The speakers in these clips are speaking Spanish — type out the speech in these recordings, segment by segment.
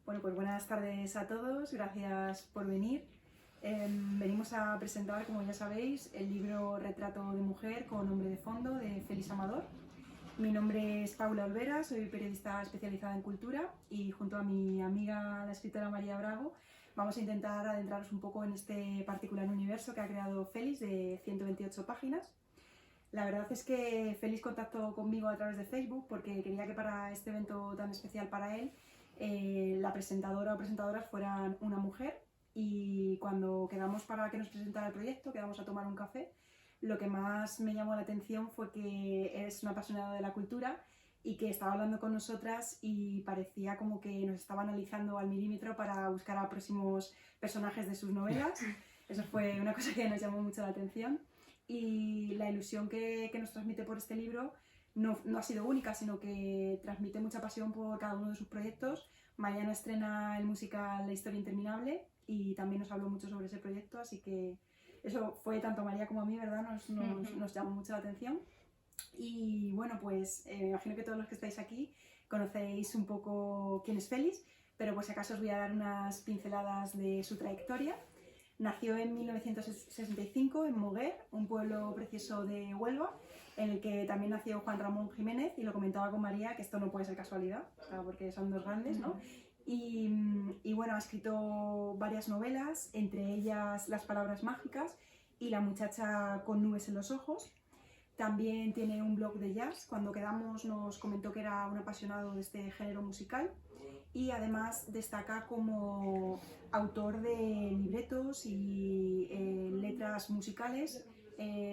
Bueno, pues buenas tardes a todos, gracias por venir. Venimos a presentar, como ya sabéis, el libro Retrato de mujer con nombre de fondo de Félix Amador. Mi nombre es Paula Olvera, soy periodista especializada en cultura y junto a mi amiga la escritora María Bravo vamos a intentar adentrarnos un poco en este particular universo que ha creado Félix de 128 páginas. La verdad es que Félix contactó conmigo a través de Facebook porque quería que para este evento tan especial para él la presentadora o presentadoras fueran una mujer, y cuando quedamos para que nos presentara el proyecto, quedamos a tomar un café, lo que más me llamó la atención fue que es una apasionada de la cultura y que estaba hablando con nosotras y parecía como que nos estaba analizando al milímetro para buscar a próximos personajes de sus novelas. Eso fue una cosa que nos llamó mucho la atención, y la ilusión que nos transmite por este libro no ha sido única, sino que transmite mucha pasión por cada uno de sus proyectos. Mañana estrena el musical La historia interminable y también nos habló mucho sobre ese proyecto, así que eso fue tanto a María como a mí, ¿verdad? Nos llamó mucho la atención. Y bueno, pues me imagino que todos los que estáis aquí conocéis un poco quién es Félix, pero por si acaso os voy a dar unas pinceladas de su trayectoria. Nació en 1965 en Moguer, un pueblo precioso de Huelva, en el que también nació Juan Ramón Jiménez, y lo comentaba con María que esto no puede ser casualidad, o sea, porque son dos grandes, ¿no? Y bueno, ha escrito varias novelas, entre ellas Las palabras mágicas y La muchacha con nubes en los ojos. También tiene un blog de jazz. Cuando quedamos nos comentó que era un apasionado de este género musical, y además destaca como autor de libretos y letras musicales,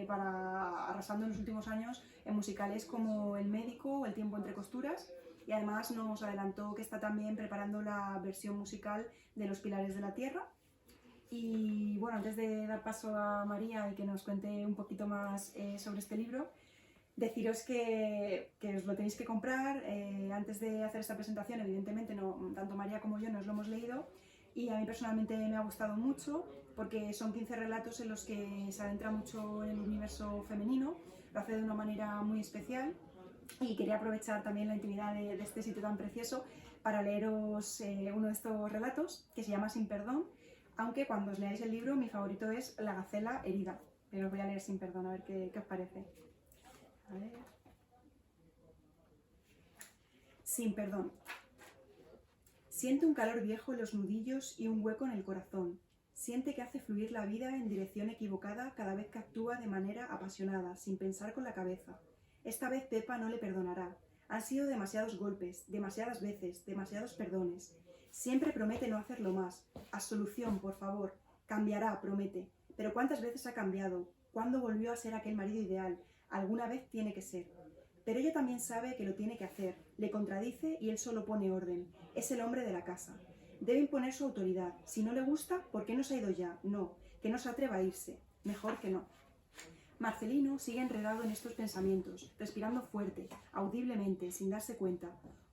arrasando en los últimos años en musicales como El médico o El tiempo entre costuras, y además nos adelantó que está también preparando la versión musical de Los pilares de la tierra. Y bueno, antes de dar paso a María y que nos cuente un poquito más sobre este libro, deciros que os lo tenéis que comprar. Antes de hacer esta presentación, evidentemente, tanto María como yo nos lo hemos leído, y a mí personalmente me ha gustado mucho porque son 15 relatos en los que se adentra mucho en el universo femenino, lo hace de una manera muy especial, y quería aprovechar también la intimidad de este sitio tan precioso para leeros uno de estos relatos, que se llama Sin perdón, aunque cuando os leáis el libro mi favorito es La gacela herida, pero os voy a leer Sin perdón, a ver qué os parece. A ver. Sin perdón. Siente un calor viejo en los nudillos y un hueco en el corazón. Siente que hace fluir la vida en dirección equivocada cada vez que actúa de manera apasionada, sin pensar con la cabeza. Esta vez Pepa no le perdonará. Han sido demasiados golpes, demasiadas veces, demasiados perdones. Siempre promete no hacerlo más. Absolución, por favor. Cambiará, promete. Pero ¿cuántas veces ha cambiado? ¿Cuándo volvió a ser aquel marido ideal? Alguna vez tiene que ser. Pero ella también sabe que lo tiene que hacer. Le contradice y él solo pone orden. Es el hombre de la casa. Debe imponer su autoridad. Si no le gusta, ¿por qué no se ha ido ya? No, que no se atreva a irse. Mejor que no. Marcelino sigue enredado en estos pensamientos, respirando fuerte, audiblemente, sin darse cuenta.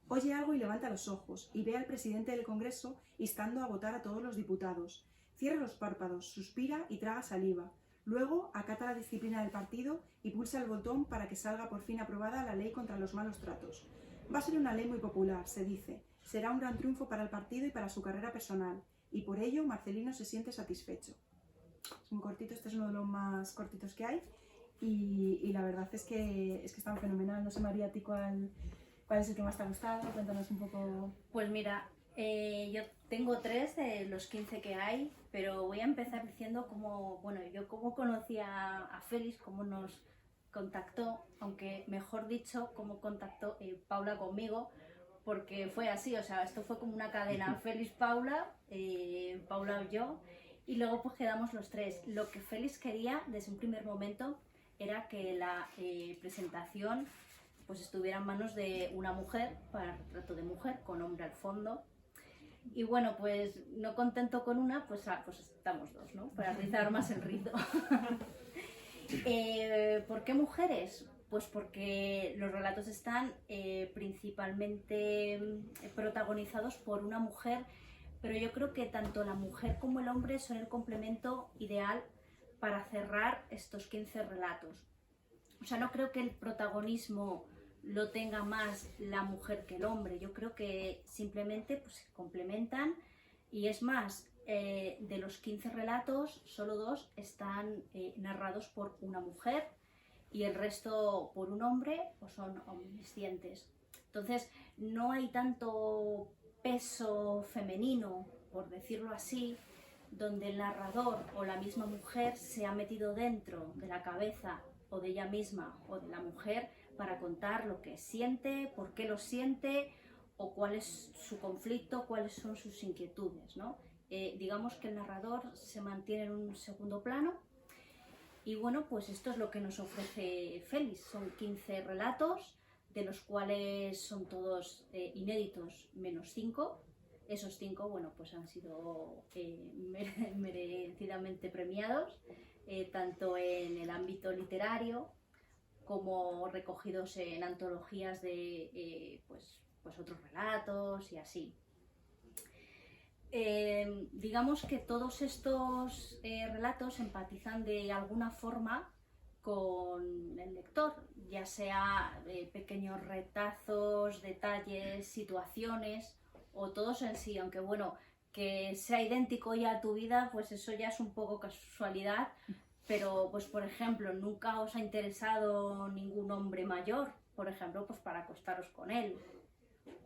Oye algo y levanta los ojos, y ve al presidente del Congreso instando a votar a todos los diputados. Cierra los párpados, suspira y traga saliva. Luego acata la disciplina del partido y pulsa el botón para que salga por fin aprobada la ley contra los malos tratos. Va a ser una ley muy popular, se dice. Será un gran triunfo para el partido y para su carrera personal, y por ello Marcelino se siente satisfecho. Es muy cortito, este es uno de los más cortitos que hay, y la verdad es que está fenomenal. No sé, María, ¿a ti cuál es el que más te ha gustado? Cuéntanos un poco. Pues mira, yo tengo 3 de los 15 que hay, pero voy a empezar diciendo cómo conocí a Félix, cómo nos contactó, aunque mejor dicho, cómo contactó Paula conmigo, porque fue así, o sea, esto fue como una cadena, Félix, Paula, Paula y yo, y luego pues quedamos los 3. Lo que Félix quería desde un primer momento era que la presentación pues estuviera en manos de una mujer, para el retrato de mujer, con hombre al fondo. Y bueno, pues no contento con una, pues estamos 2, ¿no? Para rizar más el rizo. ¿Por qué mujeres? Pues porque los relatos están principalmente protagonizados por una mujer, pero yo creo que tanto la mujer como el hombre son el complemento ideal para cerrar estos 15 relatos. O sea, no creo que el protagonismo lo tenga más la mujer que el hombre. Yo creo que simplemente pues, se complementan, y es más, de los 15 relatos, solo 2 están narrados por una mujer y el resto por un hombre o son omniscientes. Entonces no hay tanto peso femenino, por decirlo así, donde el narrador o la misma mujer se ha metido dentro de la cabeza o de ella misma o de la mujer para contar lo que siente, por qué lo siente o cuál es su conflicto, cuáles son sus inquietudes, ¿no? Digamos que el narrador se mantiene en un segundo plano. Y bueno, pues esto es lo que nos ofrece Félix. Son 15 relatos, de los cuales son todos inéditos, menos 5. Esos 5, bueno, pues han sido merecidamente premiados, tanto en el ámbito literario como recogidos en antologías de pues otros relatos y así. Digamos que todos estos relatos empatizan de alguna forma con el lector, ya sea pequeños retazos, detalles, situaciones o todos en sí, aunque bueno, que sea idéntico ya a tu vida, pues eso ya es un poco casualidad, pero pues por ejemplo, nunca os ha interesado ningún hombre mayor, por ejemplo, pues para acostaros con él,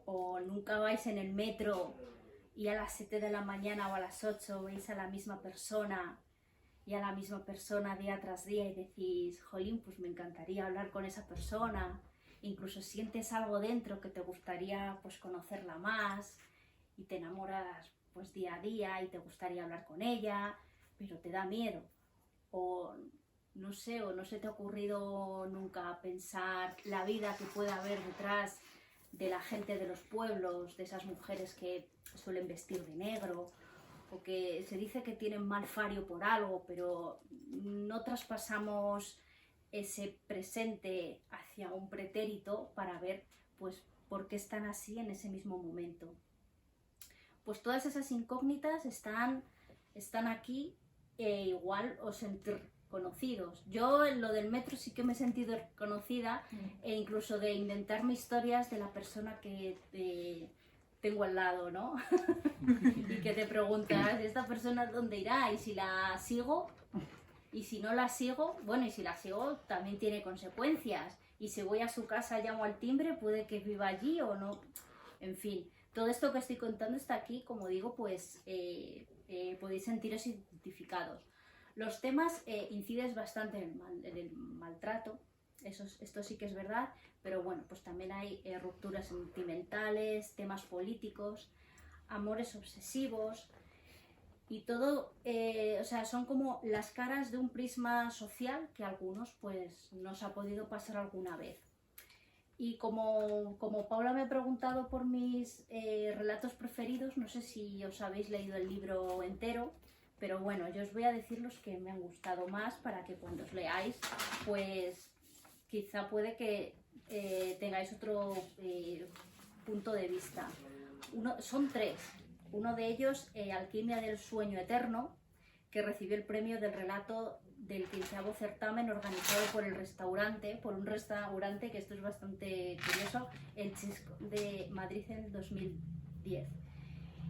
o nunca vais en el metro y a las 7 de la mañana o a las 8 veis a la misma persona y a la misma persona día tras día y decís, jolín, pues me encantaría hablar con esa persona, incluso sientes algo dentro que te gustaría pues conocerla más y te enamoras pues día a día y te gustaría hablar con ella, pero te da miedo. O no sé, o no se te ha ocurrido nunca pensar la vida que puede haber detrás de la gente de los pueblos, de esas mujeres que suelen vestir de negro, o que se dice que tienen mal fario por algo, pero no traspasamos ese presente hacia un pretérito para ver pues por qué están así en ese mismo momento. Pues todas esas incógnitas están aquí e igual os sentís conocidos. Yo en lo del metro sí que me he sentido reconocida e incluso de inventarme historias de la persona que tengo al lado, ¿no? Y que te preguntas, ¿esta persona dónde irá? Y si la sigo, y si no la sigo, bueno, y si la sigo también tiene consecuencias. Y si voy a su casa, llamo al timbre, puede que viva allí o no. En fin, todo esto que estoy contando está aquí, como digo, pues podéis sentiros identificados. Los temas inciden bastante en el maltrato, esto sí que es verdad, pero bueno, pues también hay rupturas sentimentales, temas políticos, amores obsesivos y todo, o sea, son como las caras de un prisma social que a algunos pues nos ha podido pasar alguna vez. Y como Paula me ha preguntado por mis relatos preferidos, no sé si os habéis leído el libro entero, pero bueno, yo os voy a decir los que me han gustado más para que cuando os leáis, pues quizá puede que tengáis otro punto de vista. Son 3. Uno de ellos, Alquimia del sueño eterno, que recibió el premio del relato del 15º certamen organizado por un restaurante, que esto es bastante curioso, el Chesco de Madrid en el 2010.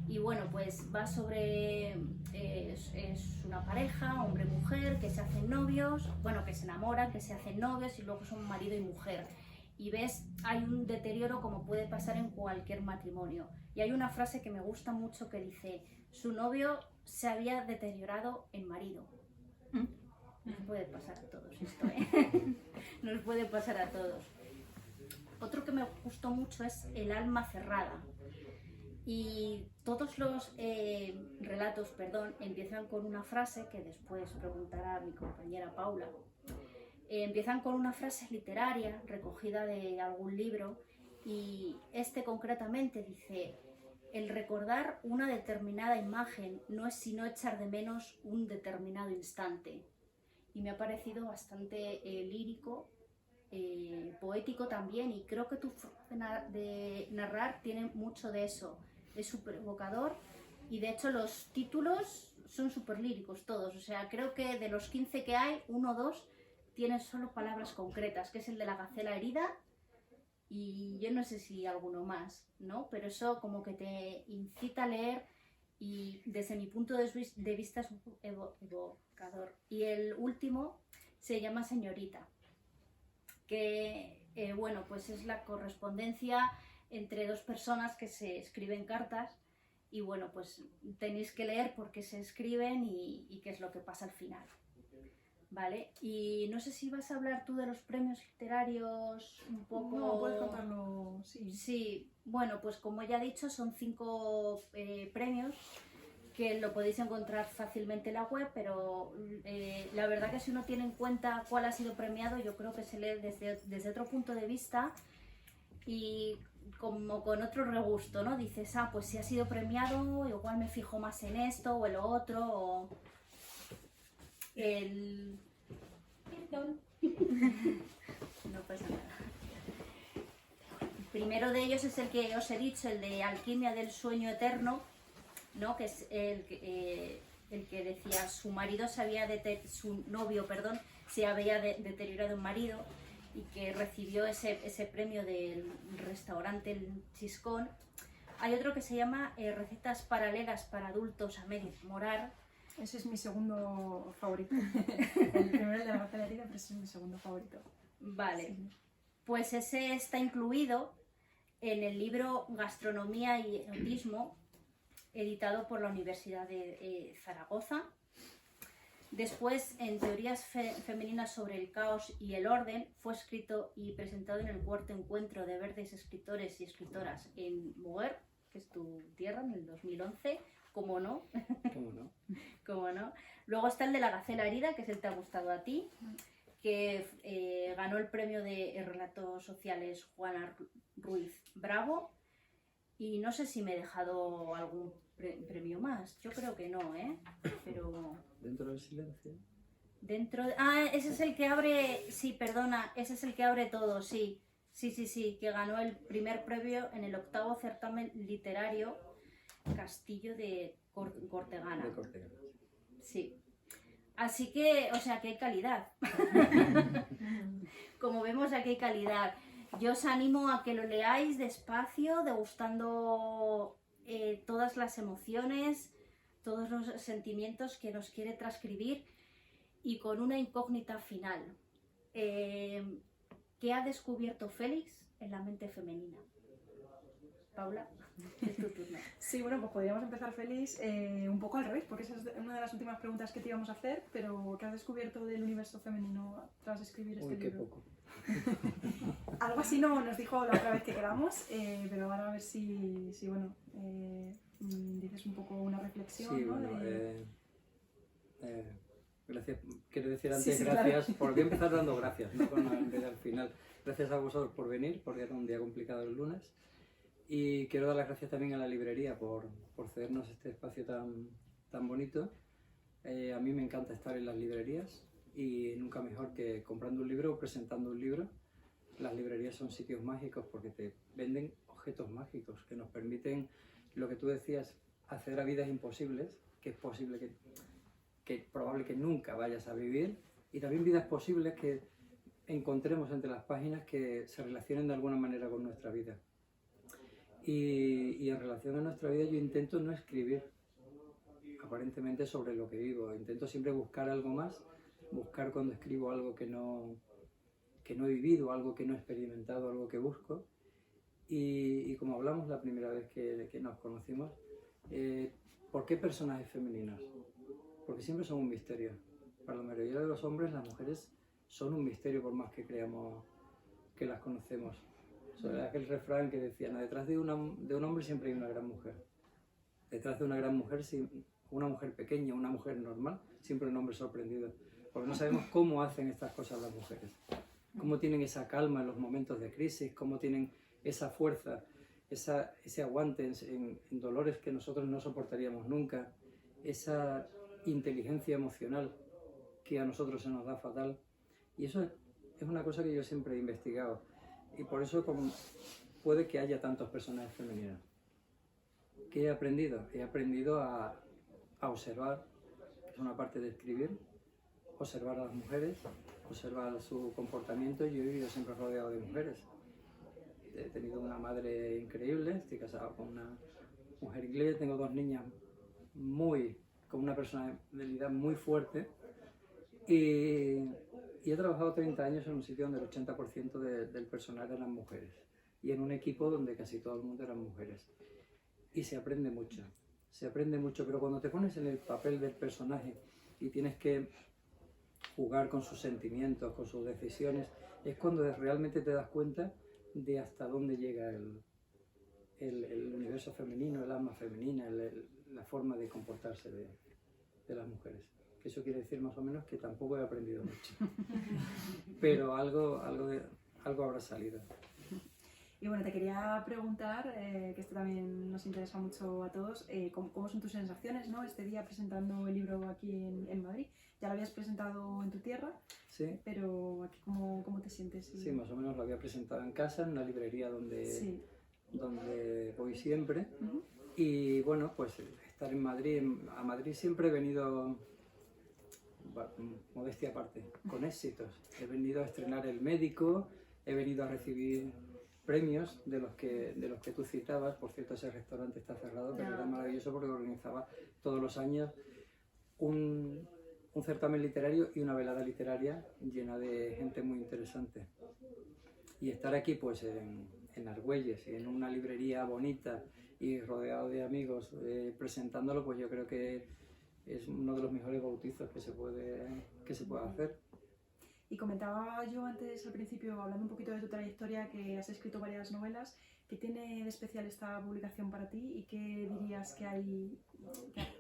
Y bueno, pues va sobre, es una pareja, hombre-mujer, que se hacen novios, bueno, que se enamoran, que se hacen novios y luego son marido y mujer. Y ves, hay un deterioro como puede pasar en cualquier matrimonio. Y hay una frase que me gusta mucho que dice, su novio se había deteriorado en marido. Nos puede pasar a todos esto, ¿eh? Nos puede pasar a todos. Otro que me gustó mucho es El alma cerrada. Y todos los relatos, empiezan con una frase que después preguntará mi compañera Paula. Empiezan con una frase literaria recogida de algún libro y este concretamente dice: el recordar una determinada imagen no es sino echar de menos un determinado instante. Y me ha parecido bastante lírico, poético también, y creo que tu forma de narrar tiene mucho de eso. Es súper evocador y de hecho los títulos son súper líricos todos. O sea, creo que de los 15 que hay, 1 o 2 tienen solo palabras concretas, que es el de la gacela herida y yo no sé si alguno más, ¿no? Pero eso como que te incita a leer y desde mi punto de vista es un evocador. Y el último se llama Señorita, que bueno, pues es la correspondencia entre dos personas que se escriben cartas y bueno, pues tenéis que leer por qué se escriben y qué es lo que pasa al final. Vale, y no sé si vas a hablar tú de los premios literarios un poco... No, puedes contarlo, sí. Sí, bueno, pues como ya he dicho, son 5 premios que lo podéis encontrar fácilmente en la web, pero la verdad que si uno tiene en cuenta cuál ha sido premiado, yo creo que se lee desde otro punto de vista y como con otro regusto, ¿no? Dices, ah, pues si ha sido premiado, igual me fijo más en esto o en lo otro, o el... Perdón. No pasa nada. El primero de ellos es el que os he dicho, el de Alquimia del Sueño Eterno, ¿no? Que es el que decía su marido su novio, perdón, se había deteriorado en marido y que recibió ese premio del restaurante El Chiscón. Hay otro que se llama Recetas paralelas para adultos a medio morar. Ese es mi segundo favorito. El primero de la pastelería, pero ese es mi segundo favorito. Vale, Sí. pues ese está incluido en el libro Gastronomía y Erotismo, editado por la Universidad de Zaragoza. Después, en Teorías femeninas sobre el caos y el orden, fue escrito y presentado en el 4º encuentro de verdes escritores y escritoras en Moguer, que es tu tierra, en el 2011. ¿Cómo no? ¿Cómo no? ¿Cómo no? Luego está el de La Gacela Herida, que es el que te ha gustado a ti, que ganó el premio de Relatos Sociales Juana Ruiz Bravo. Y no sé si me he dejado algún premio más. Yo creo que no, ¿eh? Pero... Dentro del silencio. Dentro de... Ah, ese es el que abre... Sí, perdona, ese es el que abre todo, sí. Sí, que ganó el primer premio en el 8º certamen literario Castillo de Cortegana. De Cortegana. Sí. Así que, o sea, que hay calidad. Como vemos, aquí hay calidad. Yo os animo a que lo leáis despacio, degustando todas las emociones, todos los sentimientos que nos quiere transcribir y con una incógnita final. ¿Qué ha descubierto Félix en la mente femenina? Paula, es tu turno. Sí, bueno, pues podríamos empezar, Félix, un poco al revés, porque esa es una de las últimas preguntas que te íbamos a hacer, pero ¿qué has descubierto del universo femenino tras escribir este Uy, qué libro? poco. Algo así nos dijo la otra vez que quedamos, pero ahora a ver si bueno, dices un poco una reflexión, Sí, ¿no? bueno, gracias. Quiero decir Sí, antes sí, gracias, claro. porque voy a empezar dando gracias, ¿no? Al final. Gracias a vosotros por venir, porque era un día complicado el lunes. Y quiero dar las gracias también a la librería por cedernos este espacio tan bonito. A mí me encanta estar en las librerías y nunca mejor que comprando un libro o presentando un libro. Las librerías son sitios mágicos porque te venden objetos mágicos que nos permiten, lo que tú decías, acceder a vidas imposibles, que es posible que probable que nunca vayas a vivir, y también vidas posibles que encontremos entre las páginas que se relacionen de alguna manera con nuestra vida. Y en relación a nuestra vida yo intento no escribir aparentemente sobre lo que vivo, intento siempre buscar algo más, buscar cuando escribo algo que no he vivido, algo que no he experimentado, algo que busco. Y como hablamos la primera vez que nos conocimos, ¿por qué personajes femeninos? Porque siempre son un misterio. Para la mayoría de los hombres, las mujeres son un misterio por más que creamos que las conocemos. Sobre aquel refrán que decía, no, detrás de un hombre siempre hay una gran mujer. Detrás de una gran mujer, una mujer pequeña, una mujer normal, siempre un hombre sorprendido. Porque no sabemos cómo hacen estas cosas las mujeres. Cómo tienen esa calma en los momentos de crisis, cómo tienen esa fuerza, ese aguante en dolores que nosotros no soportaríamos nunca, esa inteligencia emocional que a nosotros se nos da fatal. Y eso es una cosa que yo siempre he investigado. Y por eso puede que haya tantos personajes femeninos. ¿Qué he aprendido? He aprendido a observar, que es una parte de escribir, observar a las mujeres, observar su comportamiento. Yo he vivido siempre rodeado de mujeres. he tenido una madre increíble, estoy casado con una mujer inglesa, tengo 2 niñas con una personalidad muy fuerte y he trabajado 30 años en un sitio donde el 80% del personal eran mujeres y en un equipo donde casi todo el mundo eran mujeres. Y se aprende mucho, pero cuando te pones en el papel del personaje y tienes que jugar con sus sentimientos, con sus decisiones, es cuando realmente te das cuenta de hasta dónde llega el universo femenino, el alma femenina, la forma de comportarse de las mujeres. Eso quiere decir más o menos que tampoco he aprendido mucho, pero algo habrá salido. Y bueno, te quería preguntar, que esto también nos interesa mucho a todos, ¿cómo son tus sensaciones, ¿no? Este día presentando el libro aquí en Madrid. Ya lo habías presentado en tu tierra, sí, pero aquí ¿cómo te sientes? Sí, más o menos lo había presentado en casa, en una librería Sí. donde voy siempre. Uh-huh. Y bueno, pues estar en Madrid, a Madrid siempre he venido, modestia aparte, con éxitos. He venido a estrenar El Médico, he venido a recibir premios de los que tú citabas. Por cierto, ese restaurante está cerrado, pero era maravilloso porque organizaba todos los años un certamen literario y una velada literaria llena de gente muy interesante. Y estar aquí pues en Argüelles y en una librería bonita y rodeado de amigos presentándolo, pues yo creo que es uno de los mejores bautizos que se puede hacer. Y comentaba yo antes, al principio, hablando un poquito de tu trayectoria, que has escrito varias novelas. ¿Qué tiene de especial esta publicación para ti y qué dirías que hay?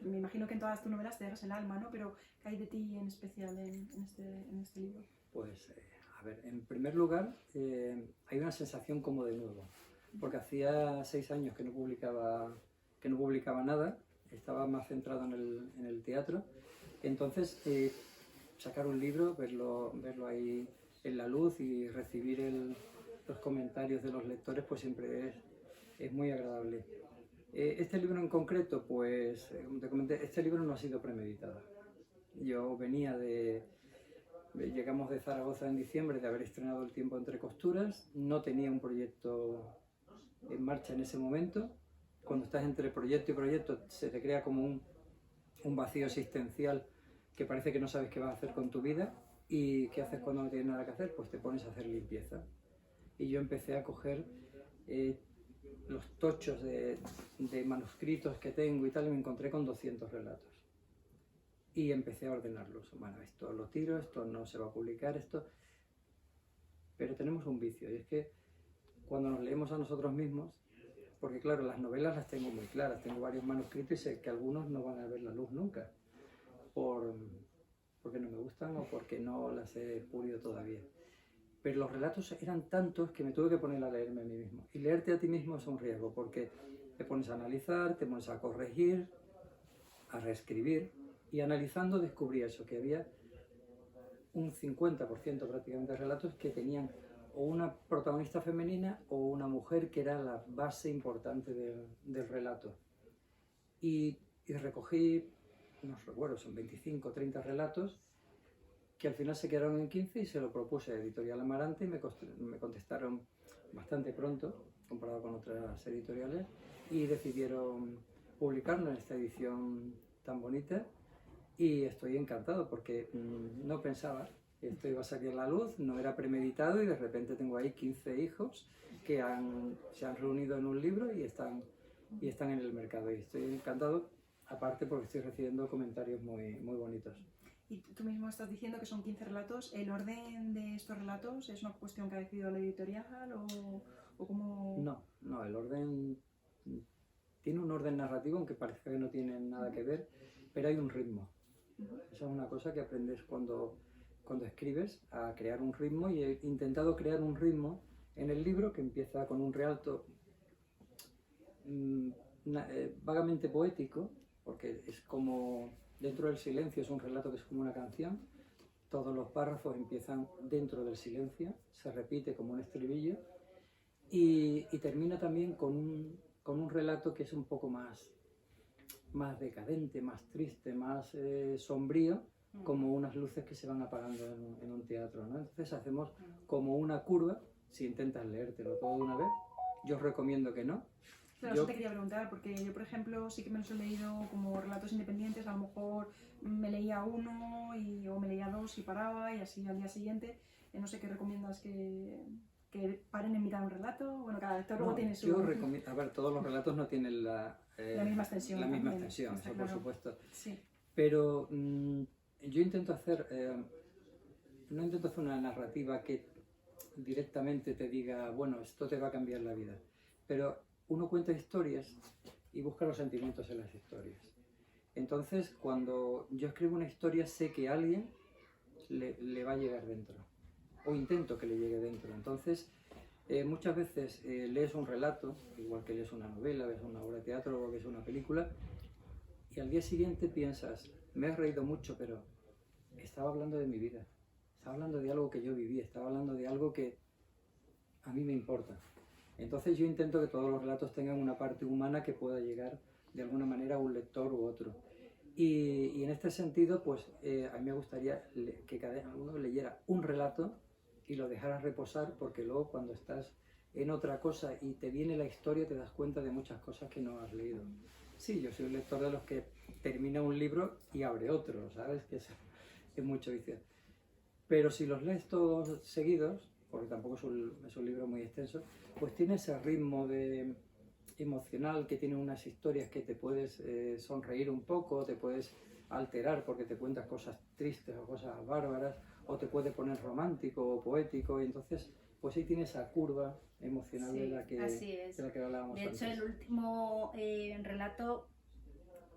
Me imagino que en todas tus novelas te dejas el alma, ¿no? Pero ¿qué hay de ti en especial en este libro? Pues, a ver, en primer lugar, hay una sensación como de nuevo, porque hacía 6 años que no publicaba nada, estaba más centrado en el teatro. Entonces, sacar un libro, verlo ahí en la luz y recibir los comentarios de los lectores, pues siempre es muy agradable. Este libro en concreto, pues, como te comenté, este libro no ha sido premeditado. Yo llegamos de Zaragoza en diciembre de haber estrenado El tiempo entre costuras, no tenía un proyecto en marcha en ese momento. Cuando estás entre proyecto y proyecto se te crea como un vacío existencial que parece que no sabes qué vas a hacer con tu vida. ¿Y qué haces cuando no tienes nada que hacer? Pues te pones a hacer limpieza. Y yo empecé a coger los tochos de manuscritos que tengo y tal, y me encontré con 200 relatos. Y empecé a ordenarlos. Bueno, esto lo tiro, esto no se va a publicar, esto... Pero tenemos un vicio, y es que cuando nos leemos a nosotros mismos, porque claro, las novelas las tengo muy claras, tengo varios manuscritos y sé que algunos no van a ver la luz nunca, porque no me gustan o porque no las he pulido todavía. Pero los relatos eran tantos que me tuve que poner a leerme a mí mismo. Y leerte a ti mismo es un riesgo, porque te pones a analizar, te pones a corregir, a reescribir, y analizando descubrí eso, que había un 50% prácticamente de relatos que tenían o una protagonista femenina o una mujer que era la base importante del relato. Y recogí, no recuerdo, son 25 o 30 relatos que al final se quedaron en 15 y se lo propuse a Editorial Amarante y me contestaron bastante pronto, comparado con otras editoriales, y decidieron publicarlo en esta edición tan bonita. Y estoy encantado porque no pensaba que esto iba a salir a la luz, no era premeditado, y de repente tengo ahí 15 hijos que se han reunido en un libro y están en el mercado. Y estoy encantado, aparte porque estoy recibiendo comentarios muy, muy bonitos. Y tú mismo estás diciendo que son 15 relatos. ¿El orden de estos relatos es una cuestión que ha decidido la editorial o cómo...? No, el orden... Tiene un orden narrativo, aunque parezca que no tiene nada que ver, pero hay un ritmo. Esa es una cosa que aprendes cuando escribes, a crear un ritmo, y he intentado crear un ritmo en el libro que empieza con un relato vagamente poético, porque es como dentro del silencio, es un relato que es como una canción. Todos los párrafos empiezan dentro del silencio, se repite como un estribillo, y termina también con un relato que es un poco más decadente, más triste, más sombrío, como unas luces que se van apagando en un teatro, ¿no? Entonces hacemos como una curva si intentas leértelo todo de una vez. Yo os recomiendo que no. Claro, eso te quería preguntar, porque yo, por ejemplo, sí que me los he leído como relatos independientes, a lo mejor me leía uno o me leía dos y paraba y así al día siguiente. No sé qué recomiendas que paren en mitad de un relato. Bueno, cada lector luego tiene su... Yo recomiendo, a ver, todos los relatos no tienen la misma extensión. La misma también, extensión, está eso claro. por supuesto. Sí. Pero yo intento hacer, no intento hacer una narrativa que directamente te diga, bueno, esto te va a cambiar la vida. Pero uno cuenta historias y busca los sentimientos en las historias. Entonces, cuando yo escribo una historia, sé que a alguien le va a llegar dentro. O intento que le llegue dentro. Entonces, muchas veces lees un relato, igual que lees una novela, ves una obra de teatro o ves una película, y al día siguiente piensas, me he reído mucho, pero estaba hablando de mi vida, estaba hablando de algo que yo viví, estaba hablando de algo que a mí me importa. Entonces yo intento que todos los relatos tengan una parte humana que pueda llegar de alguna manera a un lector u otro. Y en este sentido, pues a mí me gustaría que cada uno leyera un relato y lo dejaras reposar, porque luego cuando estás en otra cosa y te viene la historia te das cuenta de muchas cosas que no has leído. Sí, yo soy un lector de los que termina un libro y abre otro, ¿sabes? Que es mucho vicio. Pero si los lees todos seguidos, porque tampoco es un libro muy extenso, pues tiene ese ritmo emocional, que tiene unas historias que te puedes sonreír un poco, te puedes alterar porque te cuentas cosas tristes o cosas bárbaras, o te puede poner romántico o poético, y entonces pues ahí tiene esa curva emocional, Sí, de la que hablábamos antes. De hecho, el último relato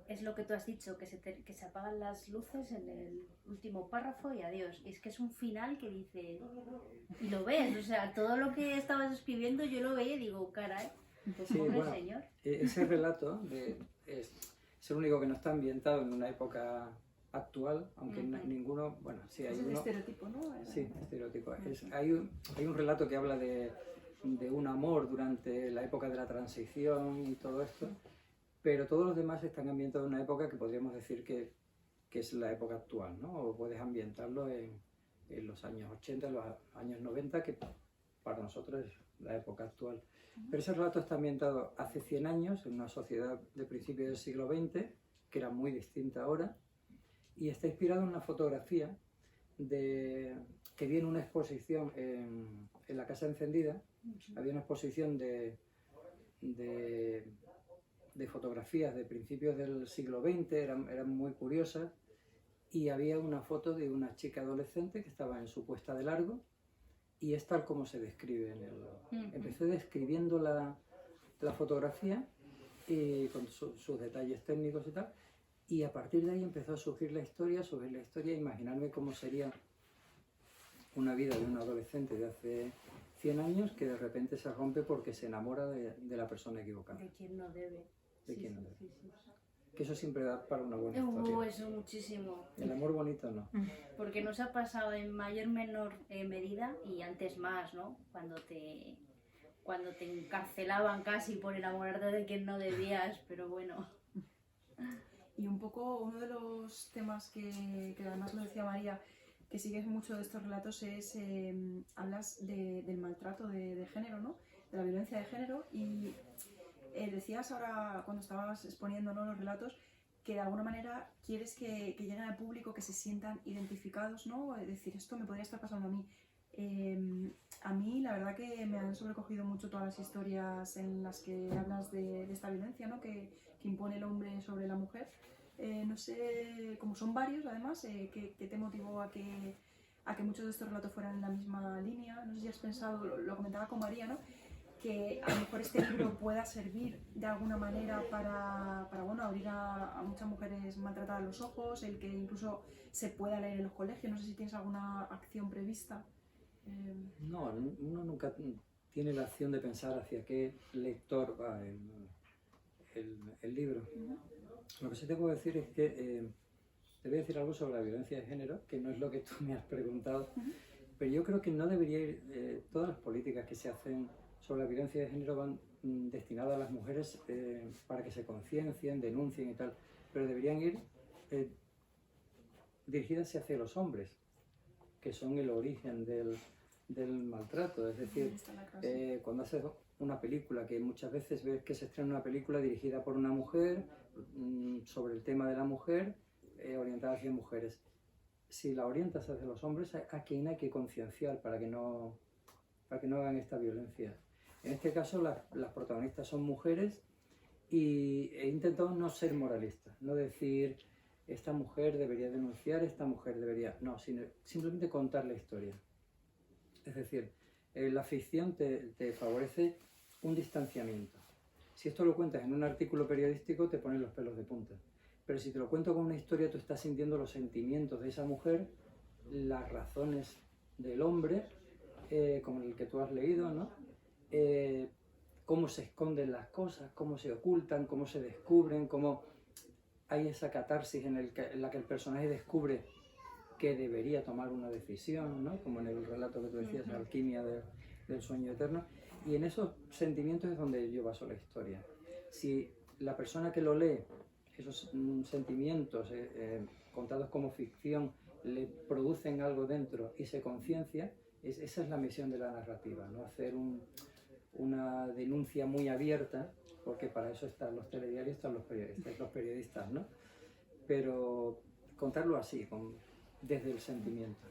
es lo que tú has dicho, que se apagan las luces en el último párrafo y adiós. Y es que es un final que dice, y lo ves, o sea, todo lo que estabas escribiendo yo lo veía y digo, caray, pues sí, pobre bueno, señor. Ese relato es el único que no está ambientado en una época actual, aunque ninguno, bueno, sí hay es el uno... estereotipo, ¿no? Sí, estereotipo. Hay un relato que habla de un amor durante la época de la transición y todo esto, pero todos los demás están ambientados en una época que podríamos decir que es la época actual, ¿no? O puedes ambientarlo en los años 80, los años 90, que para nosotros es la época actual. Pero ese relato está ambientado hace 100 años, en una sociedad de principios del siglo XX, que era muy distinta ahora, y está inspirado en una fotografía que vi en una exposición en la Casa Encendida. Había una exposición de fotografías de principios del siglo XX, eran muy curiosas, y había una foto de una chica adolescente que estaba en su puesta de largo, y es tal como se describe en el... Empecé describiendo la fotografía y con sus detalles técnicos y tal, y a partir de ahí empezó a surgir la historia, imaginarme cómo sería una vida de un adolescente de hace 100 años que de repente se rompe porque se enamora de la persona equivocada. De quien no debe. De quien no debe. Sí. Que eso siempre da para una buena historia. Eso muchísimo. El amor bonito no. Porque nos ha pasado en mayor o menor medida, y antes más, ¿no? Cuando te encarcelaban casi por enamorarte de quien no debías, pero bueno. Y un poco uno de los temas que además lo decía María, que sigues mucho de estos relatos, es hablas del maltrato de género, ¿no? De la violencia de género, y decías ahora cuando estabas exponiendo, ¿no?, los relatos, que de alguna manera quieres que lleguen al público, que se sientan identificados, ¿no? Es decir, esto me podría estar pasando a mí. A mí la verdad que me han sobrecogido mucho todas las historias en las que hablas de esta violencia, ¿no?, que impone el hombre sobre la mujer. No sé, como son varios además, ¿qué te motivó a que muchos de estos relatos fueran en la misma línea? No sé si has pensado, lo comentaba con María, ¿no?, que a lo mejor este libro pueda servir de alguna manera para bueno, abrir a muchas mujeres maltratadas los ojos, el que incluso se pueda leer en los colegios. No sé si tienes alguna acción prevista. No, uno nunca tiene la acción de pensar hacia qué lector va el libro. Lo que sí te puedo decir es que te voy a decir algo sobre la violencia de género, que no es lo que tú me has preguntado, pero yo creo que no debería ir, todas las políticas que se hacen sobre la violencia de género van destinadas a las mujeres para que se conciencien, denuncien y tal, pero deberían ir dirigidas hacia los hombres, que son el origen del maltrato. Es decir, Está la clase. cuando haces una película, que muchas veces ves que se estrena una película dirigida por una mujer, sobre el tema de la mujer, orientada hacia mujeres. Si la orientas hacia los hombres, a quien hay que concienciar para que no hagan esta violencia. En este caso, las protagonistas son mujeres y he intentado no ser moralista, no decir esta mujer debería denunciar, esta mujer debería... No, sino simplemente contar la historia. Es decir, la ficción te favorece un distanciamiento. Si esto lo cuentas en un artículo periodístico, te ponen los pelos de punta. Pero si te lo cuento con una historia, tú estás sintiendo los sentimientos de esa mujer, las razones del hombre, como el que tú has leído, ¿no? Cómo se esconden las cosas, cómo se ocultan, cómo se descubren, cómo hay esa catarsis en la que el personaje descubre que debería tomar una decisión, ¿no? Como en el relato que tú decías, la alquimia del sueño eterno. Y en esos sentimientos es donde yo baso la historia. Si la persona que lo lee, esos sentimientos contados como ficción, le producen algo dentro y se conciencia, esa es la misión de la narrativa, ¿no? Hacer una denuncia muy abierta, porque para eso están los telediarios, están los periodistas, ¿no? Pero contarlo así, desde el sentimiento.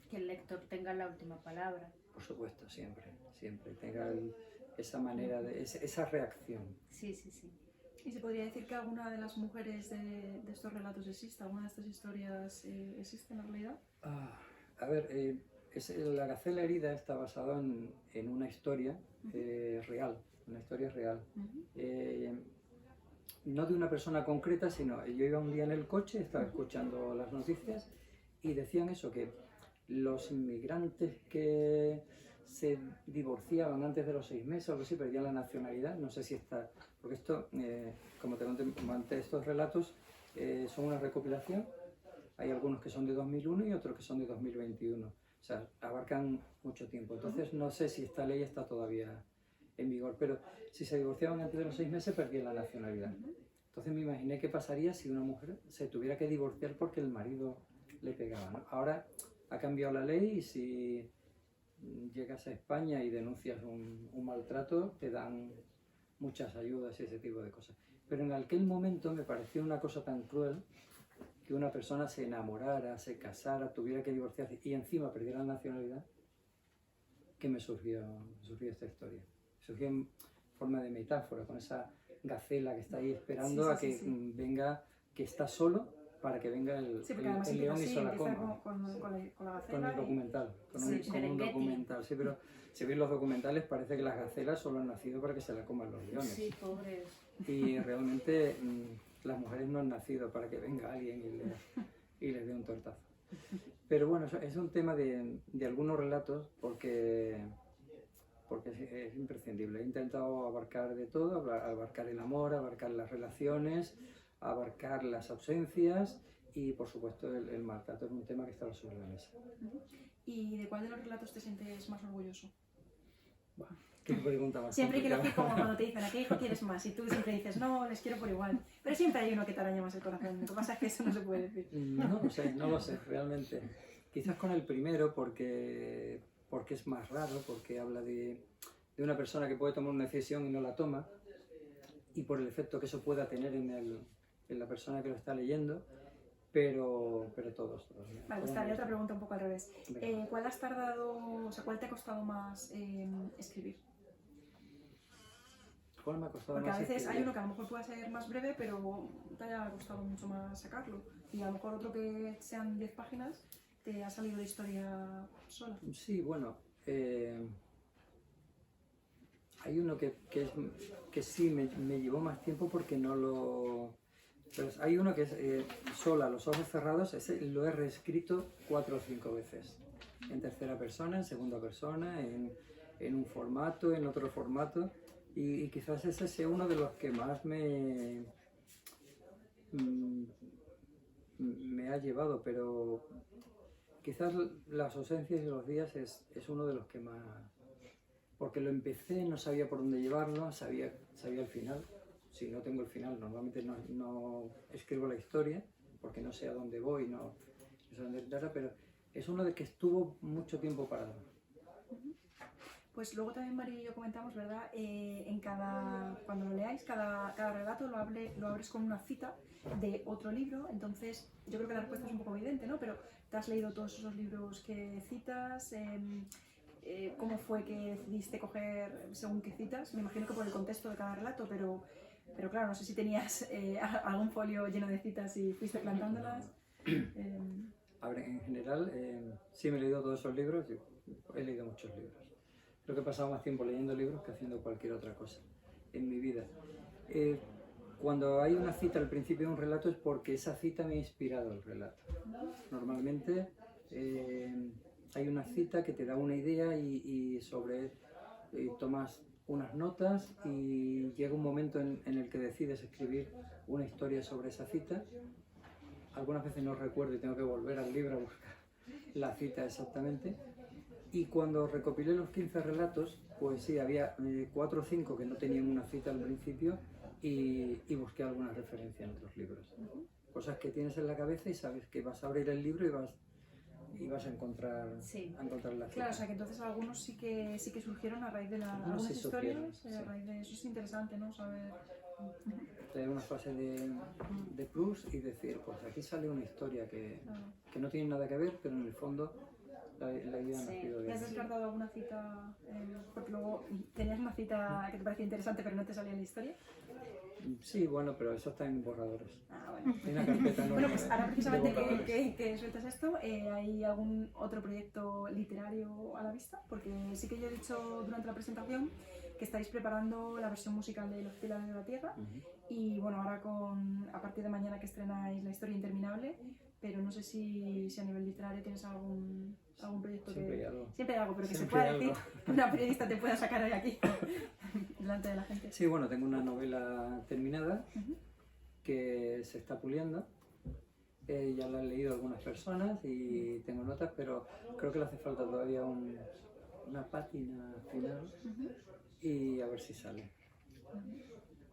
Que el lector tenga la última palabra. Por supuesto, siempre, tenga esa manera, esa reacción. Sí, sí, sí. ¿Y se podría decir que alguna de las mujeres de estos relatos existe? ¿Alguna de estas historias existe en la realidad? A ver, La Gacela Herida está basada en una historia real, una historia real. No de una persona concreta, sino yo iba un día en el coche, estaba escuchando las noticias y decían eso, que los inmigrantes que se divorciaban antes de los 6 meses o algo así, perdían la nacionalidad. No sé si está... Porque esto, como te conté, estos relatos son una recopilación. Hay algunos que son de 2001 y otros que son de 2021. O sea, abarcan mucho tiempo. Entonces no sé si esta ley está todavía en vigor, pero si se divorciaban antes de los 6 meses perdían la nacionalidad. Entonces me imaginé qué pasaría si una mujer se tuviera que divorciar porque el marido le pegaba, ¿no? Ahora ha cambiado la ley y si llegas a España y denuncias un maltrato, te dan muchas ayudas y ese tipo de cosas. Pero en aquel momento me pareció una cosa tan cruel que una persona se enamorara, se casara, tuviera que divorciarse y encima perdiera la nacionalidad, que me surgió esta historia. Surgió en forma de metáfora, con esa gacela que está ahí esperando a que venga, que está solo, para que venga el león y se la coma. Con la gacela. Con el documental, con un documental. Sí, pero si ves los documentales parece que las gacelas solo han nacido para que se la coman los leones. Sí, pobres. Y realmente las mujeres no han nacido para que venga alguien y les dé un tortazo. Pero bueno, es un tema de algunos relatos porque es imprescindible. He intentado abarcar de todo, abarcar el amor, abarcar las relaciones, abarcar las ausencias y por supuesto el maltrato es un tema que estaba sobre la mesa. ¿Y de cuál de los relatos te sientes más orgulloso? Bueno, ¿qué pregunta más Siempre hay que complicada? elegir, como cuando te dicen ¿a qué hijo quieres más? Y tú siempre dices no, les quiero por igual. Pero siempre hay uno que te araña más el corazón. Lo que pasa es que eso no se puede decir. No lo sé, realmente. Quizás con el primero porque es más raro, porque habla de una persona que puede tomar una decisión y no la toma, y por el efecto que eso pueda tener en la persona que lo está leyendo, pero todos. Vale, pues te haré otra pregunta un poco al revés. ¿Cuál has tardado, o sea, cuál te ha costado más escribir? ¿Cuál me ha costado Porque más a veces escribir? hay uno que a lo mejor pueda ser más breve, pero te haya costado mucho más sacarlo. Y a lo mejor otro que sean 10 páginas te ha salido de historia sola. Sí, bueno, hay uno que sí me llevó más tiempo porque no lo... Pero hay uno que es sola, los ojos cerrados, ese lo he reescrito 4 o 5 veces. En tercera persona, en segunda persona, en un formato, en otro formato. Y quizás ese sea uno de los que más me ha llevado, pero quizás las ausencias y los días es uno de los que más... Porque lo empecé, no sabía por dónde llevarlo, sabía el final. Si no tengo el final, normalmente no escribo la historia, porque no sé a dónde voy, no sé dónde estará, pero es uno de que estuvo mucho tiempo parado. Pues luego también María y yo comentamos, ¿verdad? Cuando lo leáis, cada relato lo abres con una cita de otro libro, entonces yo creo que la respuesta es un poco evidente, ¿no? Pero ¿te has leído todos esos libros que citas? ¿Cómo fue que decidiste coger según qué citas? Me imagino que por el contexto de cada relato, pero claro, no sé si tenías algún folio lleno de citas y fuiste plantándolas. A ver, en general, sí me he leído todos esos libros, he leído muchos libros. Creo que he pasado más tiempo leyendo libros que haciendo cualquier otra cosa en mi vida. Cuando hay una cita al principio de un relato es porque esa cita me ha inspirado el relato. Normalmente hay una cita que te da una idea y tomas unas notas y llega un momento en el que decides escribir una historia sobre esa cita. Algunas veces no recuerdo y tengo que volver al libro a buscar la cita exactamente. Y cuando recopilé los 15 relatos, pues sí, había 4 o 5 que no tenían una cita al principio y busqué alguna referencia en otros libros. Cosas que tienes en la cabeza y sabes que vas a abrir el libro y vas a encontrar, Sí. a encontrar la cita. Claro, o sea que entonces algunos sí que surgieron a raíz de algunas sí historias, surgieron, a sí. raíz de eso es interesante, ¿no? Saber. Leer una frase de Proust y decir, pues aquí sale una historia que no tiene nada que ver, pero en el fondo la idea ha nacido de ¿Y has ahí. descartado alguna cita? Porque luego tenías una cita que te parecía interesante pero no te salía en la historia. Sí, bueno, pero eso está en borradores. Bueno. Hay una carpeta enorme Bueno, pues ahora precisamente de borradores. que sueltas esto, ¿hay algún otro proyecto literario a la vista? Porque sí que yo he dicho durante la presentación que estáis preparando la versión musical de Los Pilares de la Tierra y bueno, ahora a partir de mañana que estrenáis La Historia Interminable, pero no sé si a nivel literario tienes algún proyecto Siempre hay algo. Siempre hay algo, pero que se Siempre pueda hay decir, algo. una periodista te pueda sacar hoy aquí delante de la gente. Sí, bueno, tengo una novela terminada que se está puliendo. Ya la han leído algunas personas y tengo notas, pero creo que le hace falta todavía una pátina final y a ver si sale.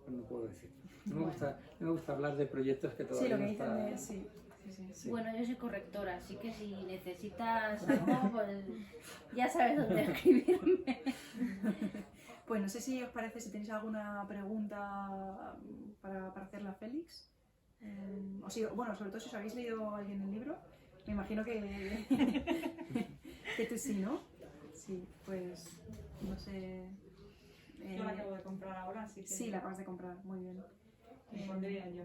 Pues no puedo decir. No me gusta hablar de proyectos que todavía Sí, lo que no dicen están. de... Sí. Bueno, yo soy correctora, así que si necesitas algo, pues ya sabes dónde escribirme. Pues no sé si os parece, si tenéis alguna pregunta para hacerle a Félix. O si, bueno, sobre todo si os habéis leído alguien el libro, me imagino que tú sí, ¿no? Sí, pues no sé. Yo la acabo de comprar ahora, así que... Sí, la acabas de comprar, muy bien. Me pondría yo.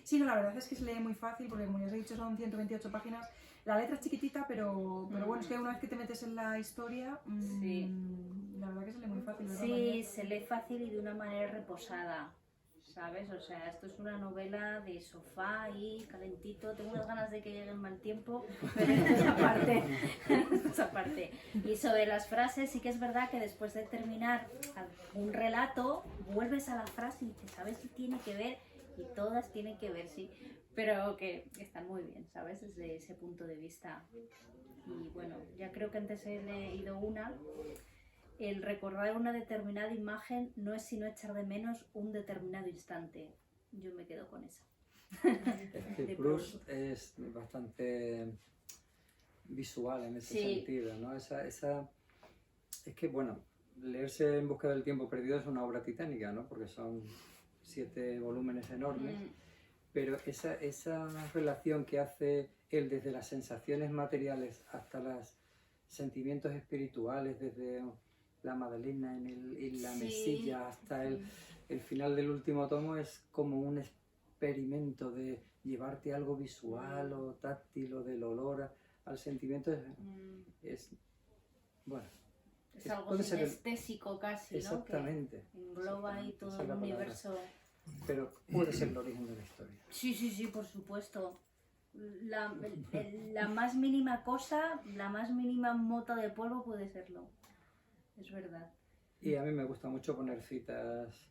Sí, no, la verdad es que se lee muy fácil porque como ya os he dicho son 128 páginas. La letra es chiquitita, pero bueno, es que una vez que te metes en la historia, Sí. la verdad que se lee muy fácil, ¿verdad, Sí, María? se lee fácil y de una manera reposada, ¿sabes? O sea, esto es una novela de sofá y calentito. Tengo unas ganas de que llegue el mal tiempo, pero esto es aparte. Esto es aparte. Y sobre las frases, sí que es verdad que después de terminar un relato, vuelves a la frase y dices, ¿sabes si tiene que ver? Y todas tienen que ver, sí. Pero que están muy bien, ¿sabes? Desde ese punto de vista. Y bueno, ya creo que antes he leído una. El recordar una determinada imagen no es sino echar de menos un determinado instante. Yo me quedo con esa. El Proust es bastante visual en ese sentido, ¿no? Es que, bueno, leerse En busca del tiempo perdido es una obra titánica, ¿no? Porque son 7 volúmenes enormes, pero esa relación que hace él desde las sensaciones materiales hasta los sentimientos espirituales, desde la Madalena en la mesilla hasta el final del último tomo, es como un experimento de llevarte algo visual o táctil o del olor al sentimiento. Bueno, es algo puede ser sinestésico casi, ¿no? Exactamente. Que engloba ahí todo el universo. Pero puede ser el origen de la historia. Sí, por supuesto. La más mínima cosa, la más mínima mota de polvo puede serlo. Es verdad. Y a mí me gusta mucho poner citas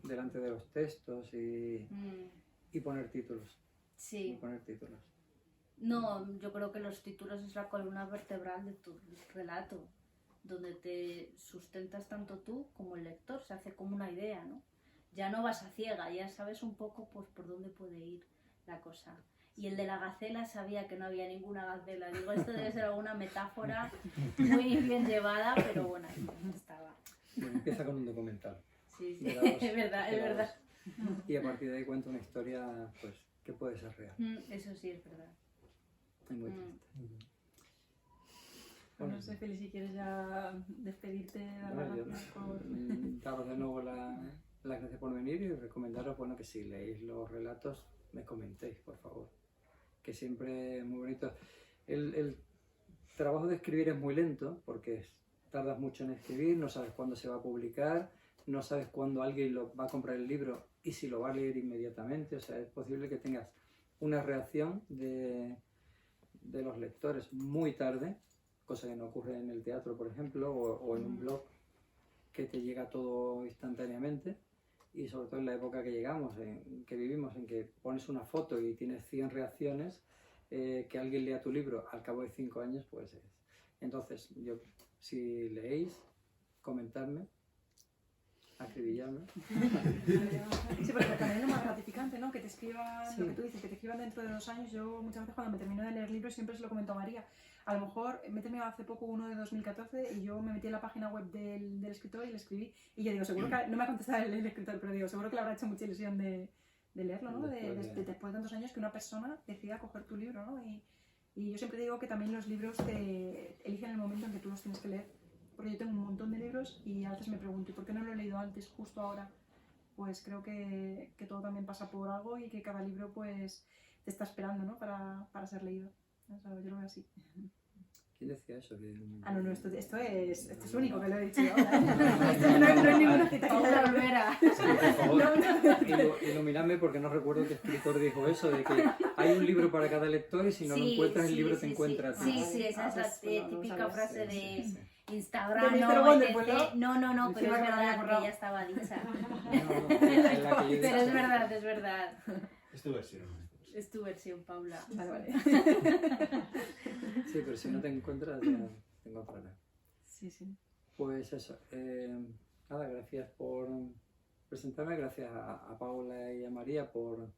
delante de los textos y poner títulos. Sí. Y poner títulos. No, yo creo que los títulos es la columna vertebral de tu relato, donde te sustentas tanto tú como el lector, se hace como una idea, ¿no? Ya no vas a ciega, ya sabes un poco pues por dónde puede ir. la cosa. Y el de la gacela sabía que no había ninguna gacela. Digo, esto debe ser alguna metáfora muy bien llevada, pero bueno, ahí estaba. Bueno, empieza con un documental. Sí, sí, de la voz, es verdad, de es la verdad. voz. Y a partir de ahí cuenta una historia pues, que puede ser real. Eso sí, es verdad. Es muy triste. Bueno, no sé, Feli, si quieres ya despedirte, dar las Bueno, yo, gracias por... daros de nuevo las gracias por venir y recomendaros bueno, que si leéis los relatos me comentéis, por favor. Que siempre es muy bonito. El trabajo de escribir es muy lento porque tardas mucho en escribir, no sabes cuándo se va a publicar, no sabes cuándo alguien va a comprar el libro y si lo va a leer inmediatamente. O sea, es posible que tengas una reacción de los lectores muy tarde, cosa que no ocurre en el teatro, por ejemplo, o en un blog, que te llega todo instantáneamente. Y sobre todo en la época que llegamos, que vivimos, en que pones una foto y tienes 100 reacciones, que alguien lea tu libro al cabo de 5 años, pues es. Entonces, yo, si leéis, comentadme, acribilladme. Sí, porque también es lo más gratificante, ¿no? Que te escriban, Sí. lo que tú dices, que te escriban dentro de 2 años. Yo muchas veces cuando me termino de leer libros siempre se lo comento a María. A lo mejor me he terminado hace poco uno de 2014 y yo me metí en la página web del escritor y le escribí. Y yo digo, seguro que no me ha contestado el escritor, pero digo, seguro que le habrá hecho mucha ilusión de leerlo, ¿no? Después de tantos años que una persona decida coger tu libro, ¿no? Y yo siempre digo que también los libros te eligen el momento en que tú los tienes que leer. Porque yo tengo un montón de libros y a veces me pregunto, ¿y por qué no lo he leído antes, justo ahora? Pues creo que todo también pasa por algo y que cada libro pues te está esperando, ¿no? Para ser leído. O sea, yo lo veo así. ¿Quién decía eso? No, esto es único que lo he dicho yo ahora. No es ninguna cita que Paula haya. Olvera. Sí, por favor, iluminadme porque no recuerdo qué escritor dijo eso, de que hay un libro para cada lector y si no lo encuentras, el libro te encuentra a ti. Sí, sí, esa es la típica sabes. frase Sí, de sí, sí. Instagram, De Mr. no, Wonderful, etc. No, pero Encima es que me había verdad que acordado. ya estaba dicha. No, es la que yo he Pero es dicho. verdad, es verdad. Es tu versión. Es tu versión, Paula. Vale. Sí, pero si no te encuentras, ya te encontrarás. Sí, sí. Pues eso. Nada, gracias por presentarme, gracias a Paula y a María por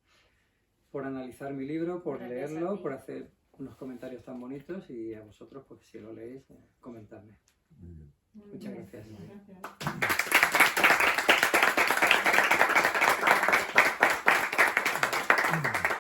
analizar mi libro, por Gracias a leerlo, ti. por hacer unos comentarios tan bonitos y a vosotros, pues si lo leéis, comentadme. Muchas gracias. Gracias.